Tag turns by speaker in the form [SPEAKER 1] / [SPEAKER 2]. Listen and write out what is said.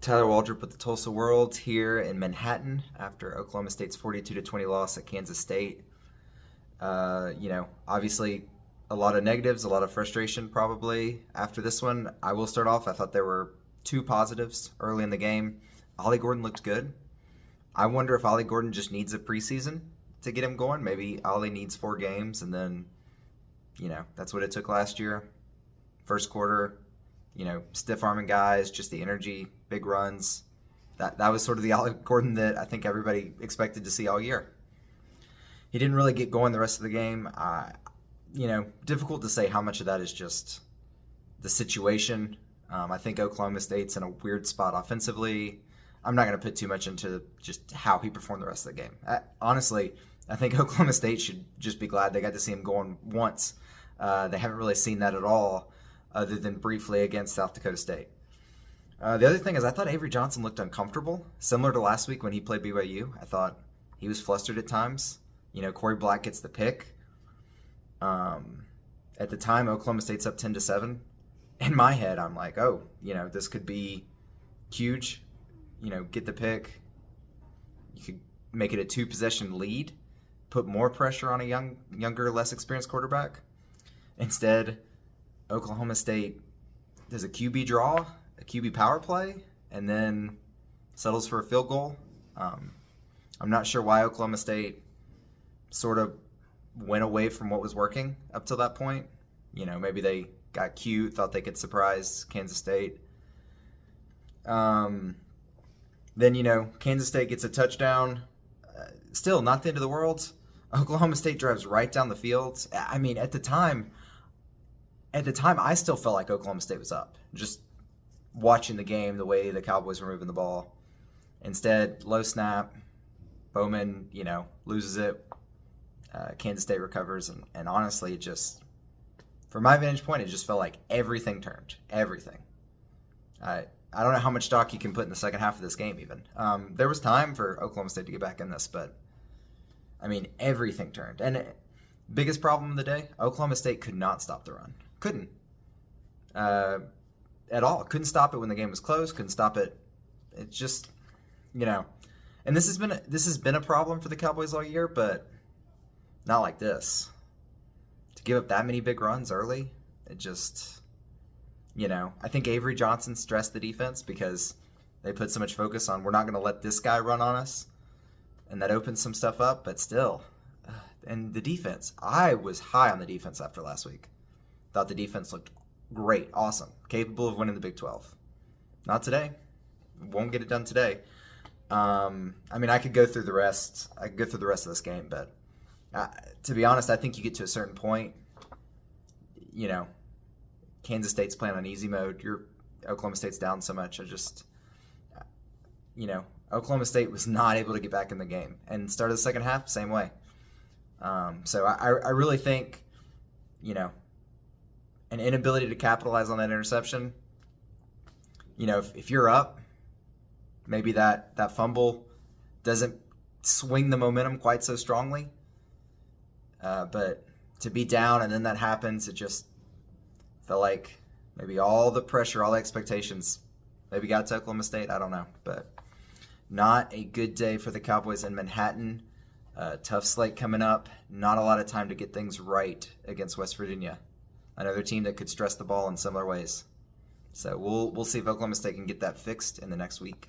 [SPEAKER 1] Tyler Waldrep with the Tulsa World here in Manhattan after Oklahoma State's 42-20 loss at Kansas State. Obviously a lot of negatives, a lot of frustration probably after this one. I will start off. I thought there were two positives early in the game. Ollie Gordon looked good. I wonder if Ollie Gordon just needs a preseason to get him going. Maybe Ollie needs 4 games, and then, that's what it took last year. First quarter, stiff arming guys, just the energy, big runs. That was sort of the Ollie Gordon that I think everybody expected to see all year. He didn't really get going the rest of the game. Difficult to say how much of that is just the situation. I think Oklahoma State's in a weird spot offensively. I'm not going to put too much into just how he performed the rest of the game. Honestly, I think Oklahoma State should just be glad they got to see him going once. They haven't really seen that at all, other than briefly against South Dakota State. The other thing is I thought Avery Johnson looked uncomfortable, similar to last week when he played BYU. I thought he was flustered at times. Corey Black gets the pick. At the time, Oklahoma State's up 10-7. In my head, I'm like, this could be huge. Get the pick. You could make it a 2-possession lead, put more pressure on a younger, less experienced quarterback. Instead, Oklahoma State does a QB draw, a QB power play, and then settles for a field goal. I'm not sure why Oklahoma State sort of went away from what was working up till that point. Maybe they got cute, thought they could surprise Kansas State. Then, Kansas State gets a touchdown. Still, not the end of the world. Oklahoma State drives right down the field. I mean, at the time, I still felt like Oklahoma State was up. Just watching the game, the way the Cowboys were moving the ball. Instead, low snap. Bowman, loses it. Kansas State recovers. And honestly, it just, from my vantage point, it just felt like everything turned. Everything. I don't know how much stock you can put in the second half of this game even. There was time for Oklahoma State to get back in this, but, everything turned. And biggest problem of the day, Oklahoma State could not stop the run. Couldn't. At all. Couldn't stop it when the game was close. Couldn't stop it. It just, And this has been a problem for the Cowboys all year, but not like this. To give up that many big runs early, it just... I think Avery Johnson stressed the defense because they put so much focus on we're not going to let this guy run on us, and that opens some stuff up, but still. And the defense, I was high on the defense after last week. Thought the defense looked great, awesome, capable of winning the Big 12. Not today. Won't get it done today. I could go through the rest. I could go through the rest of this game, but to be honest, I think you get to a certain point, Kansas State's playing on easy mode. Oklahoma State's down so much. Oklahoma State was not able to get back in the game. And start of the second half, same way. So I really think, an inability to capitalize on that interception, if you're up, maybe that fumble doesn't swing the momentum quite so strongly. But to be down and then that happens, it just felt like maybe all the pressure, all the expectations maybe got to Oklahoma State. I don't know. But not a good day for the Cowboys in Manhattan. Tough slate coming up. Not a lot of time to get things right against West Virginia. Another team that could stress the ball in similar ways. So we'll see if Oklahoma State can get that fixed in the next week.